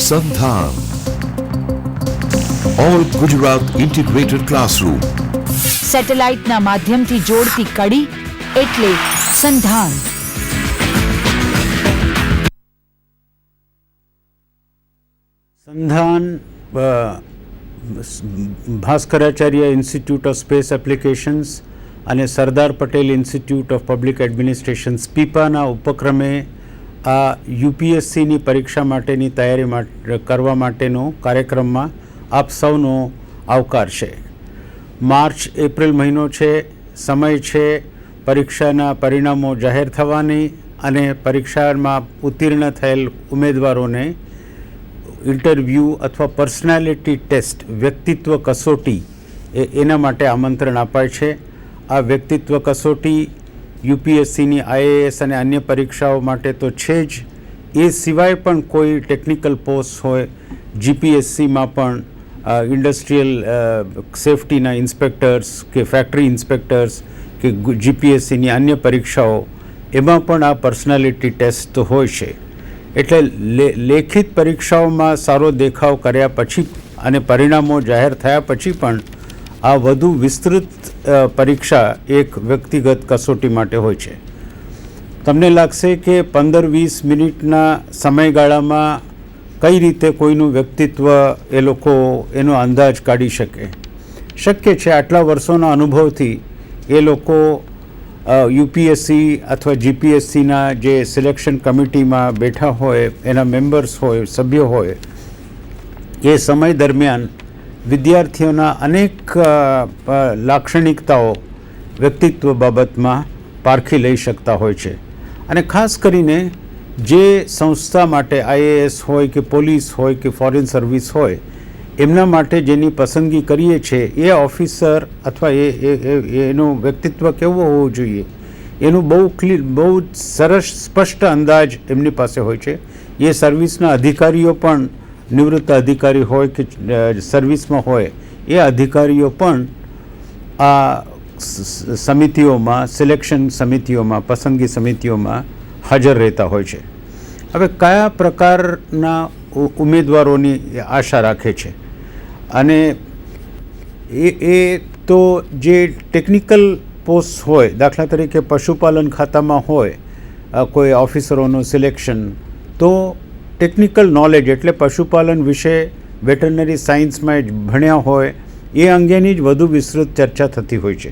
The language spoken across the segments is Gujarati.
સંધાન ઓલ ગુજરાત ઇન્ટિગ્રેટેડ ક્લાસરૂમ. સેટેલાઇટના માધ્યમથી જોડતી કડી એટલે Sandhan. Sandhan Bhaskaracharya institute of space applications અને Sardar Patel institute of public administration સ્પીપાના ઉપક્રમે આ યુપીએસસીની પરીક્ષા માટેની તૈયારી કરવા માટેનો કાર્યક્રમમાં આપ સૌનો આવકાર છે. માર્ચ એપ્રિલ મહિનો છે, સમય છે પરીક્ષાના પરિણામો જાહેર થવાની અને પરીક્ષામાં ઉત્તીર્ણ થયેલ ઉમેદવારોને ઇન્ટરવ્યૂ અથવા પર્સનાલિટી ટેસ્ટ વ્યક્તિત્વ કસોટી એના માટે આમંત્રણ અપાય છે. આ વ્યક્તિત્વ કસોટી યુપીએસસીની આઈએએસ અને અન્ય પરીક્ષાઓ માટે તો છે જ, એ સિવાય પણ કોઈ ટેકનિકલ પોસ્ટ હોય, જીપીએસસીમાં પણ ઇન્ડસ્ટ્રીયલ સેફટીના ઇન્સ્પેક્ટર્સ કે ફેક્ટરી ઇન્સ્પેક્ટર્સ કે જીપીએસસીની અન્ય પરીક્ષાઓ એમાં પણ આ પર્સનાલિટી ટેસ્ટ તો હોય છે. એટલે લેખિત પરીક્ષાઓમાં સારો દેખાવ કર્યા પછી અને પરિણામો જાહેર થયા પછી પણ આ વધુ વિસ્તૃત પરીક્ષા એક વ્યક્તિગત કસોટી માટે હોય છે. તમને લાગશે કે 15-20 મિનિટના સમયગાળામાં કઈ રીતે કોઈનું વ્યક્તિત્વ એ લોકો એનો અંદાજ કાઢી શકે. શક્ય છે, આટલા વર્ષોના અનુભવથી એ લોકો યુપીએસસી અથવા જીપીએસસીના જે સિલેક્શન કમિટીમાં બેઠા હોય, એના મેમ્બર્સ હોય, સભ્યો હોય, એ સમય દરમિયાન વિદ્યાર્થીઓના અનેક લાક્ષણિકતાઓ વ્યક્તિત્વ બાબતમાં પારખી લઈ શકતા હોય છે. અને ખાસ કરીને જે સંસ્થા માટે આઈએએસ હોય કે પોલીસ હોય કે ફોરેન સર્વિસ હોય, એમના માટે જેની પસંદગી કરીએ છીએ એ ઓફિસર અથવા એનું વ્યક્તિત્વ કેવું હોવું જોઈએ એનું બહુ સરસ સ્પષ્ટ અંદાજ એમની પાસે હોય છે. એ સર્વિસના અધિકારીઓ પણ, નિવૃત્ત અધિકારી હોય કે સર્વિસમાં હોય, એ અધિકારીઓ પણ આ સમિતિઓમાં, સિલેક્શન સમિતિઓમાં, પસંદગી સમિતિઓમાં હાજર રહેતા હોય છે. હવે કયા પ્રકારના ઉમેદવારોની આશા રાખે છે? અને એ તો જે ટેકનિકલ પોસ્ટ હોય, દાખલા તરીકે પશુપાલન ખાતામાં હોય કોઈ ઓફિસરોનું સિલેક્શન, તો ટેકનિકલ નોલેજ એટલે પશુપાલન વિશે વેટરનરી સાયન્સમાં ભણ્યા હોય એ અંગેની જ વધુ વિસ્તૃત ચર્ચા થતી હોય છે.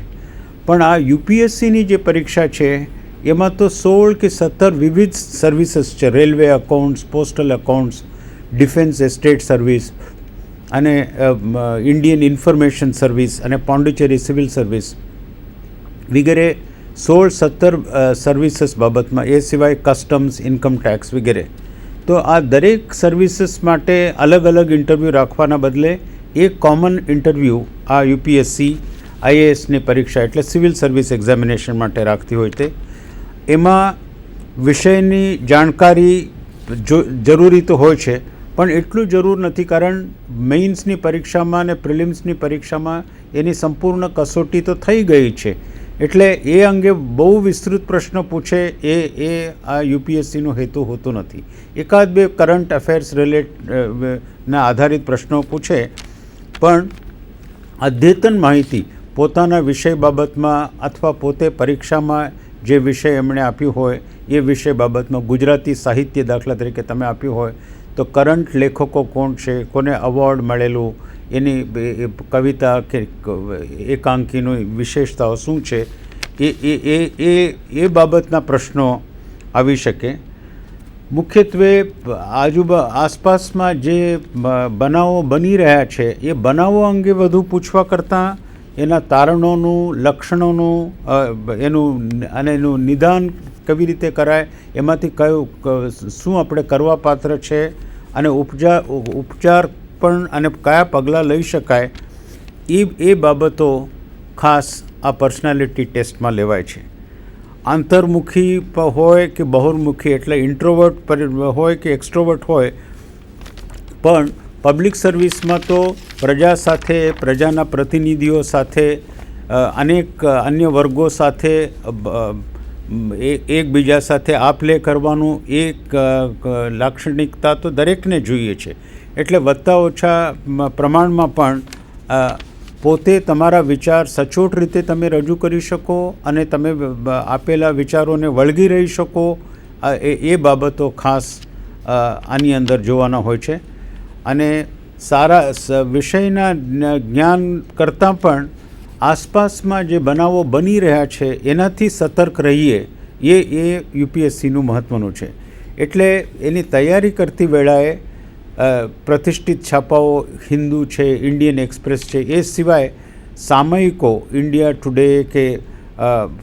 પણ આ યુપીએસસીની જે પરીક્ષા છે એમાં તો 16 કે 17 વિવિધ સર્વિસીસ છે. Railway accounts, postal accounts, defence estate service અને ઇન્ડિયન ઇન્ફોર્મેશન સર્વિસ અને પોંડિચેરી સિવિલ સર્વિસ વગેરે 16-17 સર્વિસીસ બાબતમાં, એ સિવાય કસ્ટમ્સ, ઇન્કમ ટેક્સ વગેરે. તો આ દરેક સર્વિસીસ માટે અલગ અલગ ઇન્ટરવ્યૂ રાખવાના બદલે એક કોમન ઇન્ટરવ્યૂ આ યુપીએસસી આઈએએસની પરીક્ષા એટલે સિવિલ સર્વિસ એક્ઝામિનેશન માટે રાખતી હોય તે. એમાં વિષયની જાણકારી જરૂરી તો હોય છે, પણ એટલું જરૂર નથી, કારણ મેઇન્સની પરીક્ષામાં અને પ્રિલિમ્સની પરીક્ષામાં એની સંપૂર્ણ કસોટી તો થઈ ગઈ છે. એટલે એ અંગે બહુ વિસ્તૃત પ્રશ્નો પૂછે એ આ યુપીએસસીનો હેતુ હોતો નથી. એકાદ બે કરંટ અફેર્સ ના આધારિત પ્રશ્નો પૂછે, પણ અદ્યતન માહિતી પોતાના વિષય બાબતમાં અથવા પોતે પરીક્ષામાં જે વિષય એમણે આપ્યું હોય એ વિષય બાબતમાં, ગુજરાતી સાહિત્ય દાખલા તરીકે તમે આપ્યું હોય તો કરંટ લેખકો કોણ છે, કોને અવોર્ડ મળેલું, એની કવિતા કે એકાંકીની વિશેષતાઓ શું છે, એ બાબતના પ્રશ્નો આવી શકે. મુખ્યત્વે આસપાસમાં જે બનાવો બની રહ્યા છે એ બનાવો અંગે વધુ પૂછવા કરતાં એના તારણોનું, લક્ષણોનું, એનું નિદાન કેવી રીતે કરાય, એમાંથી શું આપણે કરવા પાત્ર છે અને ઉપચાર પણ અને કયા પગલાં લઈ શકાય એ બાબતો ખાસ આ પર્સનાલિટી ટેસ્ટમાં લેવાય છે. આંતરમુખી હોય કે બહુર્મુખી એટલે ઇન્ટ્રોવર્ટ હોય કે એક્સ્ટ્રોવર્ટ હોય, પણ પબ્લિક સર્વિસમાં તો પ્રજા સાથે, પ્રજાના પ્રતિનિધિઓ સાથે, અનેક અન્ય વર્ગો સાથે એકબીજા સાથે આપ-લે કરવાનું એક લાક્ષણિકતા તો દરેકને જોઈએ છે. એટલે વધતા ઓછા પ્રમાણમાં પણ પોતે તમારા વિચાર સચોટ રીતે તમે રજૂ કરી શકો અને તમે આપેલા વિચારોને વળગી રહી શકો, એ બાબતો ખાસ આની અંદર જોવાના હોય છે. અને સારા વિષયના જ્ઞાન કરતાં પણ આસપાસમાં જે બનાવો બની રહ્યા છે એનાથી સતર્ક રહીએ, એ યુપીએસસીનું મહત્ત્વનું છે. એટલે એની તૈયારી કરતી વેળાએ પ્રતિષ્ઠિત છાપાઓ હિન્દુ છે, ઇન્ડિયન એક્સપ્રેસ છે, એ સિવાય સામયિકો ઇન્ડિયા ટુડે કે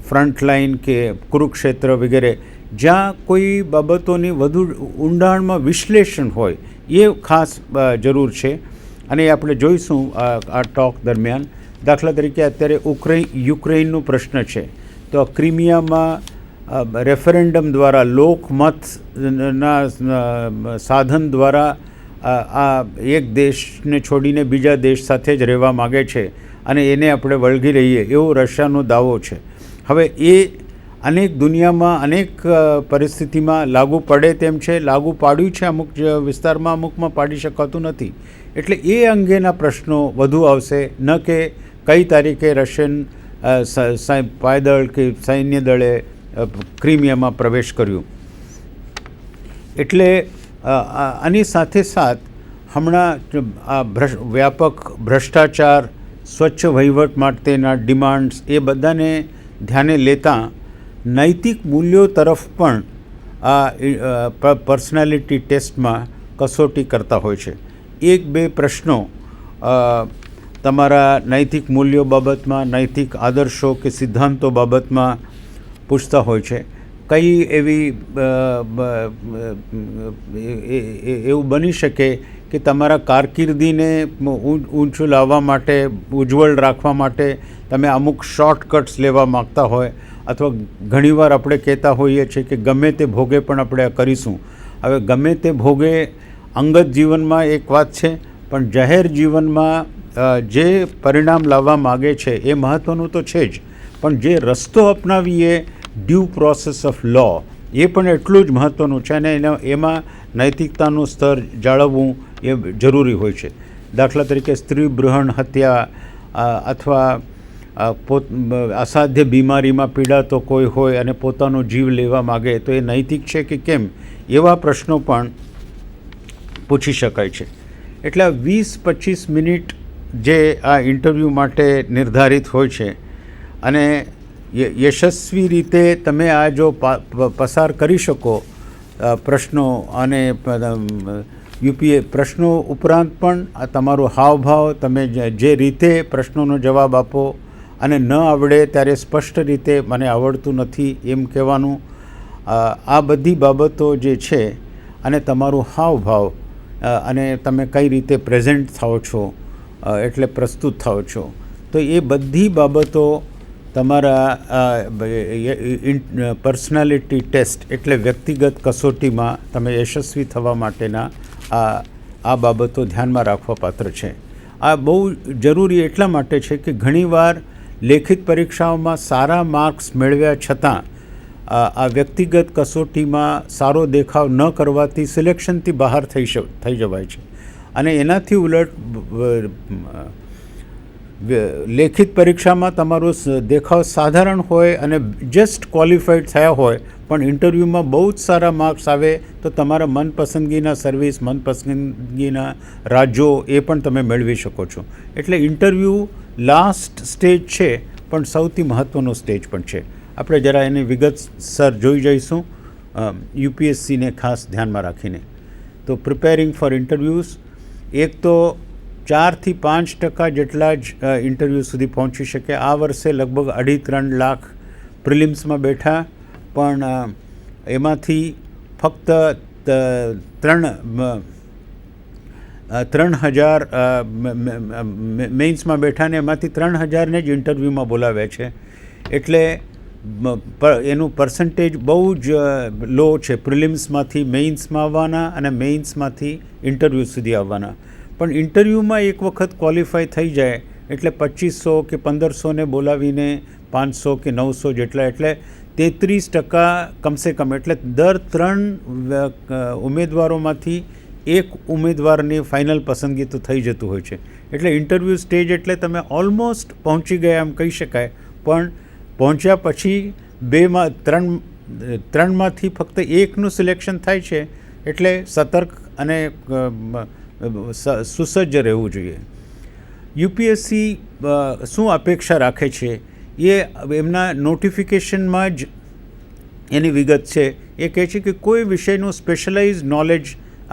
ફ્રન્ટલાઇન કે કુરુક્ષેત્ર વગેરે, જ્યાં કોઈ બાબતોની વધુ ઊંડાણમાં વિશ્લેષણ હોય, એ ખાસ જરૂર છે. અને એ આપણે જોઈશું આ ટોક દરમિયાન. દાખલા તરીકે અત્યારે યુક્રેઇનનો પ્રશ્ન છે, તો ક્રિમિયામાં રેફરેન્ડમ દ્વારા, લોકમતના સાધન દ્વારા આ એક દેશને છોડીને બીજા દેશ સાથે જ રહેવા માગે છે અને એને આપણે વળગી રહીએ, એવો રશિયાનો દાવો છે. હવે એ અનેક દુનિયામાં અનેક પરિસ્થિતિમાં લાગુ પડે તેમ છે, લાગુ પાડ્યું છે અમુક વિસ્તારમાં, અમુકમાં પાડી શકાતું નથી. એટલે એ અંગેના પ્રશ્નો વધુ આવશે, ન કે કઈ તારીખે રશિયન પાયદળ કે સૈન્ય દળે ક્રિમિયામાં પ્રવેશ કર્યું. એટલે આની સાથે સાથ હમણાં આ વ્યાપક ભ્રષ્ટાચાર, સ્વચ્છ વહીવટ માટેના ડિમાન્ડ્સ, એ બધાને ધ્યાને લેતાં નૈતિક મૂલ્યો તરફ પણ આ પર્સનાલિટી ટેસ્ટમાં કસોટી કરતા હોય છે. એક બે પ્રશ્નો તમારા નૈતિક મૂલ્યો બાબતમાં, નૈતિક આદર્શો કે સિદ્ધાંતો બાબતમાં પૂછતા હોય છે. કઈ એવી એવું બની શકે કે તમારા કારકિર્દીને ઊંચું લાવવા માટે, ઉજ્જવળ રાખવા માટે તમે અમુક શોર્ટકટ્સ લેવા માગતા હોય, અથવા ઘણીવાર આપણે કહેતા હોઈએ છીએ કે ગમે તે ભોગે પણ આપણે આ કરીશું. હવે ગમે તે ભોગે અંગત જીવનમાં એક વાત છે, પણ જાહેર જીવનમાં જે પરિણામ લાવવા માગે છે એ મહત્ત્વનું તો છે જ, પણ જે રસ્તો અપનાવીએ, ડ્યુ પ્રોસેસ ઓફ લો, એ પણ એટલું જ મહત્ત્વનું છે. અને એમાં નૈતિકતાનું સ્તર જાળવવું એ જરૂરી હોય છે. દાખલા તરીકે સ્ત્રી ભ્રૂણ હત્યા, અથવા અસાધ્ય બીમારીમાં પીડાતો કોઈ હોય અને પોતાનો જીવ લેવા માગે, તો એ નૈતિક છે કે કેમ, એવા પ્રશ્નો પણ પૂછી શકાય છે. એટલે 20-25 મિનિટ જે આ ઇન્ટરવ્યૂ માટે નિર્ધારિત હોય છે, અને યશસ્વી રીતે તમે આ જો પસાર કરી શકો પ્રશ્નો, અને પ્રશ્નો ઉપરાંત પણ આ તમારો હાવભાવ, તમે જે રીતે પ્રશ્નોનો જવાબ આપો, અને ન આવડે ત્યારે સ્પષ્ટ રીતે મને આવડતું નથી એમ કહેવાનું, આ બધી બાબતો જે છે, અને તમારું હાવભાવ, અને તમે કઈ રીતે પ્રેઝન્ટ થાઓ છો, એટલે પ્રસ્તુત થાઓ છો, તો એ બધી બાબતો તમારા પર્સનાલિટી ટેસ્ટ એટલે વ્યક્તિગત કસોટીમાં તમે યશસ્વી થવા માટેના આ બાબતો ધ્યાનમાં રાખવા પાત્ર છે. આ બહુ જરૂરી એટલા માટે છે કે ઘણીવાર લેખિત પરીક્ષાઓમાં સારા માર્ક્સ મેળવ્યા છતાં આ વ્યક્તિગત કસોટીમાં સારો દેખાવ ન કરવાથી સિલેક્શનથી બહાર થઈ જવાય છે. અને એનાથી ઉલટ લેખિત પરીક્ષામાં તમારો દેખાવ સાધારણ હોય અને જસ્ટ ક્વોલિફાઈડ થયા હોય, પણ ઇન્ટરવ્યૂમાં બહુ જ સારા માર્ક્સ આવે તો તમારા મનપસંદગીના સર્વિસ, મનપસંદગીના રાજ્યો એ પણ તમે મેળવી શકો છો. એટલે ઇન્ટરવ્યૂ લાસ્ટ સ્ટેજ છે, પણ સૌથી મહત્ત્વનો સ્ટેજ પણ છે. આપણે જરા એની વિગતસર જોઈ જઈશું યુપીએસસીને ખાસ ધ્યાનમાં રાખીને. તો પ્રિપેરિંગ ફોર ઇન્ટરવ્યૂઝ, એક તો 4-5% જેટલા જ ઇન્ટરવ્યૂ સુધી પહોંચી શકે. આ વર્ષે લગભગ 2.5-3 લાખ પ્રિલિમ્સમાં બેઠા, પણ એમાંથી ફક્ત 3,000 મેઇન્સમાં બેઠા, ને એમાંથી 3,000ને જ ઇન્ટરવ્યૂમાં બોલાવ્યા છે. એટલે એનું પર્સન્ટેજ બહુ જ લો છે. પ્રિલિમ્સમાંથી મેઇન્સમાં આવવાના અને મેઇન્સમાંથી ઇન્ટરવ્યૂ સુધી આવવાના. પણ ઇન્ટરવ્યૂમાં એક વખત ક્વોલિફાય થઈ જાય એટલે 2500 કે 1500ને બોલાવીને 500 કે 900 જેટલા, એટલે 33% કમસે કમ, એટલે દર 3 ઉમેદવારોમાંથી એક ઉમેદવારની ફાઇનલ પસંદગી તો થઈ જતું હોય છે. એટલે ઇન્ટરવ્યૂ સ્ટેજ એટલે તમે ઓલમોસ્ટ પહોંચી ગયા એમ કહી શકાય, પણ પહોંચ્યા પછી ત્રણમાંથી ફક્ત એકનું સિલેક્શન થાય છે. એટલે સતર્ક અને સુસજ્જ રહેવું જોઈએ. યુપીએસસી શું અપેક્ષા રાખે છે એ એમના નોટિફિકેશનમાં જ એની વિગત છે. એ કહે છે કે કોઈ વિષયનું સ્પેશિયલાઇઝ નોલેજ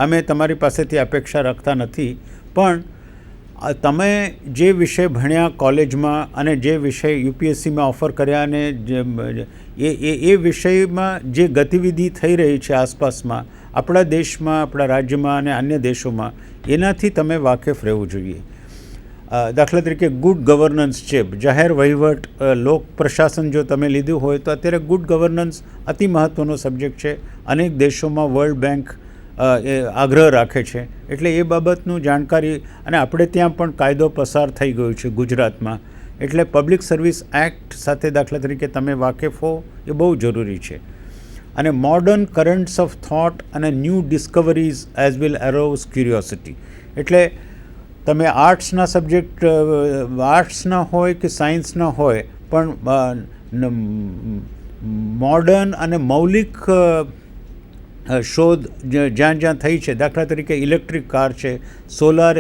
અમે તમારી પાસેથી અપેક્ષા રાખતા નથી, પણ તમે જે વિષય ભણ્યા કોલેજમાં અને જે વિષય યુપીએસસીમાં ઓફર કર્યા અને એ વિષયમાં જે ગતિવિધિ થઈ રહી છે આસપાસમાં, આપણા દેશમાં, આપણા રાજ્યમાં અને અન્ય દેશોમાં, એનાથી તમે વાકેફ રહેવું જોઈએ. દાખલા તરીકે ગુડ ગવર્નન્સ છે, જાહેર વહીવટ, લોક પ્રશાસન જો તમે લીધું હોય તો અત્યારે ગુડ ગવર્નન્સ અતિ મહત્ત્વનો સબ્જેક્ટ છે. અનેક દેશોમાં વર્લ્ડ બેંક એ આગ્રહ રાખે છે. એટલે એ બાબતનું જાણકારી, અને આપણે ત્યાં પણ કાયદો પસાર થઈ ગયો છે ગુજરાતમાં, એટલે પબ્લિક સર્વિસ એક્ટ સાથે દાખલા તરીકે તમે વાકેફ હો એ બહુ જરૂરી છે. અને મોડર્ન કરન્ટ્સ ઓફ થોટ અને new discoveries as will arouse curiosity. એટલે તમે આર્ટ્સના સબ્જેક્ટ, આર્ટ્સના હોય કે સાયન્સના હોય, પણ મોડર્ન અને મૌલિક શોધ જ્યાં જ્યાં થઈ છે, દાખલા તરીકે ઇલેક્ટ્રિક કાર છે, સોલાર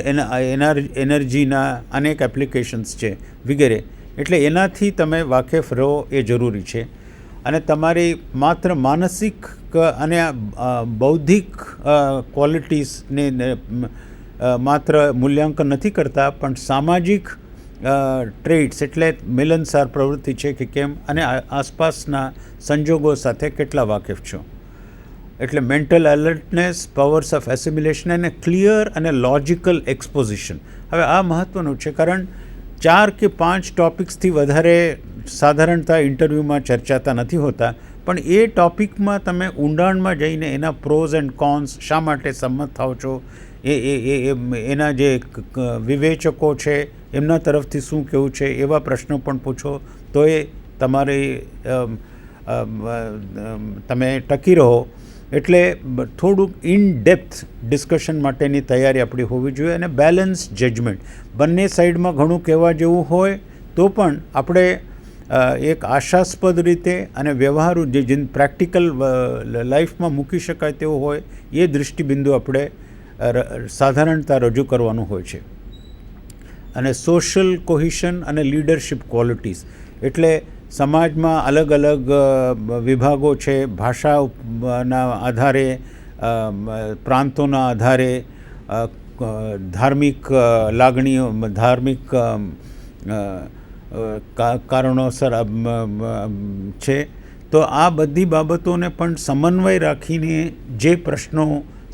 એનર્જીના અનેક એપ્લિકેશન્સ છે વગેરે. એટલે એનાથી તમે વાકેફ રહો એ જરૂરી છે. અને તમારી માત્ર માનસિક અને બૌદ્ધિક ક્વોલિટીઝને માત્ર મૂલ્યાંકન નથી કરતા, પણ સામાજિક ટ્રેડ્સ એટલે મિલનસાર પ્રવૃત્તિ છે કે કેમ, અને આસપાસના સંજોગો સાથે કેટલા વાકેફ છો. એટલે મેન્ટલ એલર્ટનેસ, પાવર્સ ઓફ એસિમ્યુલેશન અને ક્લિયર અને લોજિકલ એક્સપોઝિશન. હવે આ મહત્ત્વનું છે, કારણ 4 કે 5 ટૉપિક્સથી વધારે સાધારણતા ઇન્ટરવ્યૂમાં ચર્ચાતા નથી હોતા, પણ એ ટૉપિકમાં તમે ઊંડાણમાં જઈને એના પ્રોઝ એન્ડ કોન્સ, શા માટે સંમત થાઓ છો, એના જે વિવેચકો છે એમના તરફથી શું કહેવું છે, એવા પ્રશ્નો પણ પૂછો, તો એ તમે ટકી રહો. એટલે થોડુંક ઇન ડેપ્થ ડિસ્કશન માટેની તૈયારી આપણી હોવી જોઈએ. અને બેલેન્સ જજમેન્ટ, બંને સાઈડમાં ઘણું કહેવા જેવું હોય તો પણ આપણે એક આશાસ્પદ રીતે અને વ્યવહારુ જે પ્રેક્ટિકલ લાઈફમાં મૂકી શકાય તેવું હોય એ દૃષ્ટિબિંદુ આપણે સાધારણતા રજૂ કરવાનું હોય છે. અને સોશિયલ કોહિશન અને લીડરશિપ ક્વોલિટીઝ, એટલે સમાજમાં અલગ અલગ વિભાગો છે, ભાષાના આધારે, પ્રાંતોના આધારે, ધાર્મિક લાગણીઓ, ધાર્મિક કારણોસર છે. તો આ બધી બાબતોને પણ સમન્વય રાખીને જે પ્રશ્નો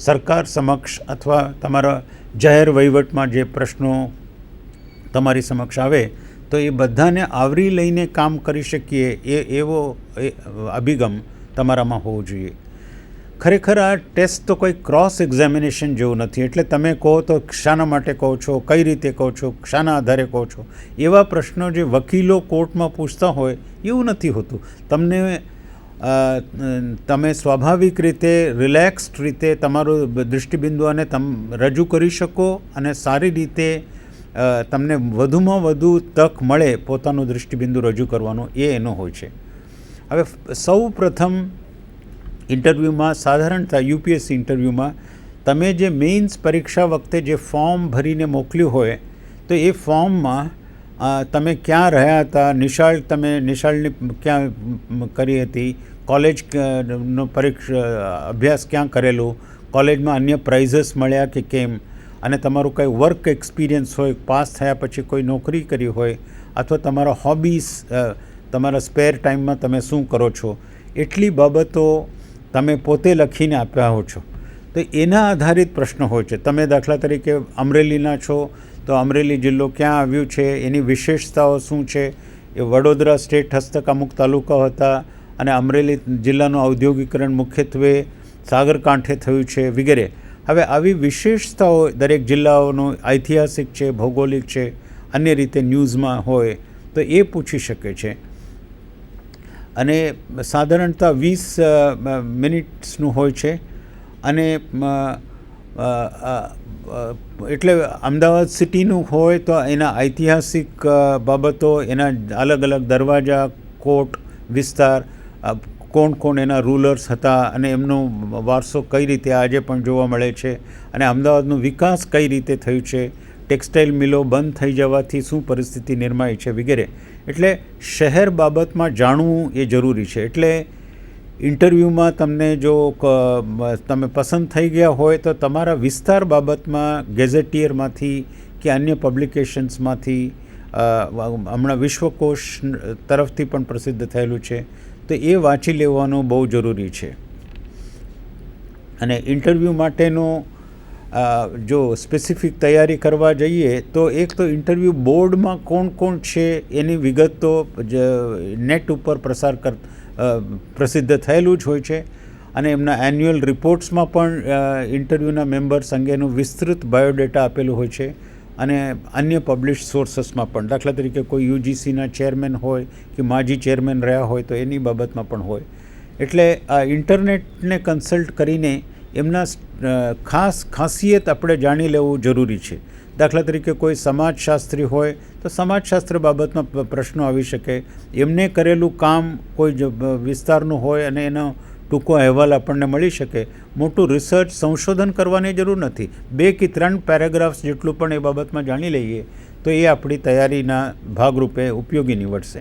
સરકાર સમક્ષ અથવા તમારા જાહેર વહીવટમાં જે પ્રશ્નો તમારી સમક્ષ આવે, તો એ બધાને આવરી લઈને કામ કરી શકીએ એવો અભિગમ તમારામાં હોવો જોઈએ. ખરેખર આ ટેસ્ટ તો કોઈ ક્રોસ એક્ઝામિનેશન જેવું નથી. એટલે તમે કહો તો શાના માટે કહો છો, કઈ રીતે કહો છો, શાના આધારે કહો છો, એવા પ્રશ્નો જે વકીલો કોર્ટમાં પૂછતા હોય એવું નથી હોતું. તમે સ્વાભાવિક રીતે, રિલેક્સ્ડ રીતે તમારું દૃષ્ટિબિંદુ અને રજૂ કરી શકો, અને સારી રીતે તમને વધુમાં વધુ તક મળે પોતાનું દૃષ્ટિબિંદુ રજૂ કરવાનું, એ એનો હોય છે. હવે સૌ પ્રથમ ઇન્ટરવ્યૂમાં, સાધારણતા યુપીએસસી ઇન્ટરવ્યૂમાં, તમે જે મેઇન્સ પરીક્ષા વખતે જે ફોર્મ ભરીને મોકલ્યું હોય, તો એ ફોર્મમાં તમે ક્યાં રહ્યા હતા, તમે નિશાળની ક્યાં કરી હતી, કોલેજનો અભ્યાસ ક્યાં કરેલું, કોલેજમાં અન્ય પ્રાઇઝસ મળ્યા કે કેમ, અને તમારું કંઈ વર્ક એક્સપિરિયન્સ હોય, પાસ થયા પછી કોઈ નોકરી કરી હોય, અથવા તમારા હોબીઝ, તમારા સ્પેર ટાઈમમાં તમે શું કરો છો, એટલી બાબતો તમે પોતે લખીને આપ્યા હો છો. તો એના આધારિત પ્રશ્નો હોય છે. તમે દાખલા તરીકે અમરેલીના છો, તો અમરેલી જિલ્લો ક્યાં આવ્યું છે, એની વિશેષતાઓ શું છે, એ વડોદરા સ્ટેટ હસ્તક અમુક તાલુકાઓ હતા, અને અમરેલી જિલ્લાનું ઔદ્યોગિકરણ મુખ્યત્વે સાગરકાંઠે થયું છે વગેરે. હવે આવી વિશેષતાઓ દરેક જિલ્લાઓનું ઐતિહાસિક છે, ભૌગોલિક છે, અન્ય રીતે ન્યૂઝમાં હોય તો એ પૂછી શકે છે. અને સાધારણતઃ 20 મિનિટ્સનું હોય છે. અને એટલે અમદાવાદ સિટીનું હોય તો એના ઐતિહાસિક બાબતો, એના અલગ અલગ દરવાજા, કોટ વિસ્તાર, કોણ કોણ એના રૂલર્સ હતા અને એમનો વારસો કઈ રીતે આજે પણ જોવા મળે છે, અને અમદાવાદનો વિકાસ કઈ રીતે થયું છે, ટેક્સટાઇલ મિલો બંધ થઈ જવાથી શું પરિસ્થિતિ નિર્માઈ છે વગેરે. એટલે શહેર બાબતમાં જાણવું એ જરૂરી છે. એટલે ઇન્ટરવ્યૂમાં તમને જો તમે પસંદ થઈ ગયા હોય તો તમારા વિસ્તાર બાબતમાં ગેઝેટિયરમાંથી કે અન્ય પબ્લિકેશન્સમાંથી, હમણાં વિશ્વકોશ તરફથી પણ પ્રસિદ્ધ થયેલું છે, તો એ વાંચી લેવાનું બહુ જરૂરી છે. અને ઇન્ટરવ્યૂ માટેનો જો સ્પેસિફિક તૈયારી કરવા જઈએ તો એક તો ઇન્ટરવ્યૂ બોર્ડમાં કોણ કોણ છે એની વિગતો નેટ ઉપર પ્રસિદ્ધ થયેલું જ હોય છે. અને એમના એન્યુઅલ રિપોર્ટ્સમાં પણ ઇન્ટરવ્યૂના મેમ્બર્સ અંગેનું વિસ્તૃત બાયોડેટા આપેલું હોય છે. અને અન્ય પબ્લિશ સોર્સસમાં પણ, દાખલા તરીકે કોઈ યુજીસીના ચેરમેન હોય કે માજી ચેરમેન રહ્યા હોય તો એની બાબતમાં પણ હોય. એટલે આ ઇન્ટરનેટને કન્સલ્ટ કરીને એમના ખાસિયત આપણે જાણી લેવું જરૂરી છે. દાખલા તરીકે કોઈ સમાજશાસ્ત્રી હોય તો સમાજશાસ્ત્ર બાબતમાં પ્રશ્નો આવી શકે. એમને કરેલું કામ કોઈ વિસ્તારનું હોય અને એનો ટૂંકો અહેવાલ આપણને મળી શકે. મોટું રિસર્ચ સંશોધન કરવાની જરૂર નથી. 2 કે 3 પેરેગ્રાફ્સ જેટલું પણ એ બાબતમાં જાણી લઈએ તો એ આપણી તૈયારીના ભાગરૂપે ઉપયોગી નીવડશે.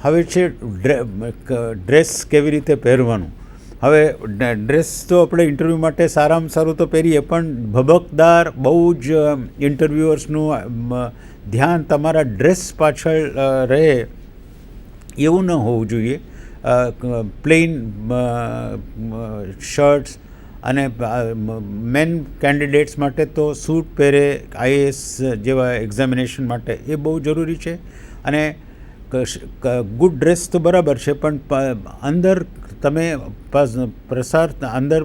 હવે છે ડ્રેસ કેવી રીતે પહેરવાનું. હવે ડ્રેસ તો આપણે ઇન્ટરવ્યૂ માટે સારામાં સારું તો પહેરીએ, પણ ભભકદાર બહુ જ ઇન્ટરવ્યુઅર્સનું ધ્યાન તમારા ડ્રેસ પાછળ રહે એવું ન હોવું જોઈએ. પ્લેન શર્ટ્સ અને મેન કેન્ડિડેટ્સ માટે તો સૂટ પહેરે આઈએએસ જેવા એક્ઝામિનેશન માટે, એ બહુ જરૂરી છે. અને ગુડ ડ્રેસ તો બરાબર છે, પણ અંદર તમે અંદર